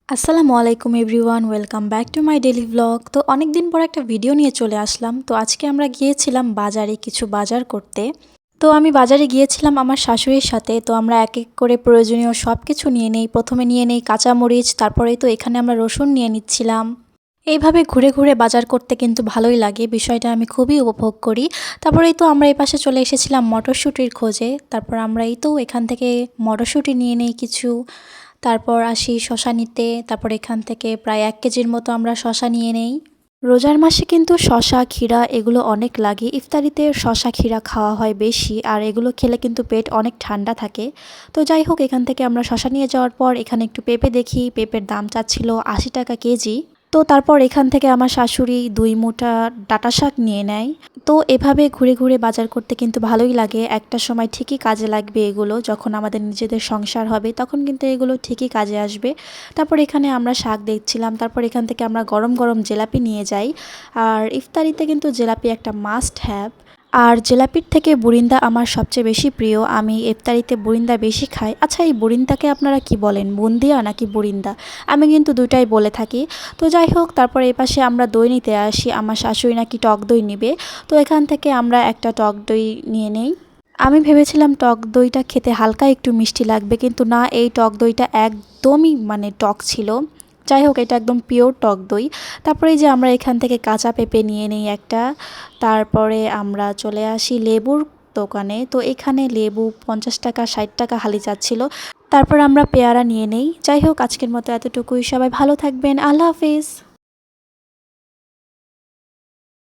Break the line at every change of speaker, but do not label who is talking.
আসসালামু আলাইকুম everyone, welcome back to my daily blog. তো অনেক দিন পর একটা ভিডিও নিয়ে চলে আসলাম। তো আজকে আমরা গিয়েছিলাম বাজারে কিছু বাজার করতে। তো আমি বাজারে গিয়েছিলাম আমার শাশুড়ির সাথে। তো আমরা এক এক করে প্রয়োজনীয় সব কিছু নিয়ে নেই। প্রথমে নিয়ে নেই কাঁচামরিচ, তারপরেই তো এখানে আমরা রসুন নিয়ে নিচ্ছিলাম। এইভাবে ঘুরে ঘুরে বাজার করতে কিন্তু ভালোই লাগে, বিষয়টা আমি খুবই উপভোগ করি। তারপরেই তো আমরা এই পাশে চলে এসেছিলাম মটরশুঁটির খোঁজে। তারপর আমরা এই তো এখান থেকে মটরশুঁটি নিয়ে নেই কিছু। তারপর আসি শসা নিতে। তারপর এখান থেকে প্রায় ১ কেজির মতো আমরা শসা নিয়ে নেই। রোজার মাসে কিন্তু শসা, ক্ষীরা এগুলো অনেক লাগে। ইফতারিতে শসা, ক্ষীরা খাওয়া হয় বেশি, আর এগুলো খেলে কিন্তু পেট অনেক ঠান্ডা থাকে। তো যাই হোক, এখান থেকে আমরা শসা নিয়ে যাওয়ার পর এখানে একটু পেঁপে দেখি। পেঁপের দাম চাচ্ছিল ৮০ টাকা কেজি। তো তারপর এখান থেকে আমার শাশুড়ি ২ মুঠা ডাঁটা শাক নিয়ে নেয়। তো এভাবে ঘুরে ঘুরে বাজার করতে কিন্তু ভালোই লাগে। একটা সময় ঠিকই কাজে লাগবে এগুলো, যখন আমাদের নিজেদের সংসার হবে তখন কিন্তু এগুলো ঠিকই কাজে আসবে। তারপর এখানে আমরা শাক দেখছিলাম। তারপর এখান থেকে আমরা গরম গরম জিলাপি নিয়ে যাই। আর ইফতারিতে কিন্তু জিলাপি একটা মাস্ট হ্যাভ। আর জিলাপির থেকে বুরিন্দা আমার সবচেয়ে বেশি প্রিয়। আমি ইফতারিতে বুরিন্দা বেশি খাই। আচ্ছা, এই বুরিন্দাকে আপনারা কি বলেন, বুন্দিয়া নাকি বুরিন্দা? আমি কিন্তু দুটাই বলে থাকি। তো যাই হোক, তারপর এই পাশে আমরা দই নিতে আসি। আমার শাশুড়ি নাকি টক দই নিবে। তো এখান থেকে আমরা একটা টক দই নিয়ে নেই। আমি ভেবেছিলাম টক দইটা খেতে হালকা একটু মিষ্টি লাগবে, কিন্তু না, এই টক দইটা একদমই টক ছিল। যাই হোক, এটা একদম পিওর টক দই। তারপরে এই যে আমরা এখান থেকে কাঁচা পেঁপে নিয়ে নিই একটা। তারপরে আমরা চলে আসি লেবুর দোকানে। তো এখানে লেবু ৫০ টাকা ৬০ টাকা হালি চাচ্ছিল। তারপর আমরা পেয়ারা নিয়ে নেই। যাই হোক, আজকের মতো এতটুকুই। সবাই ভালো থাকবেন। আল্লাহ হাফিজ।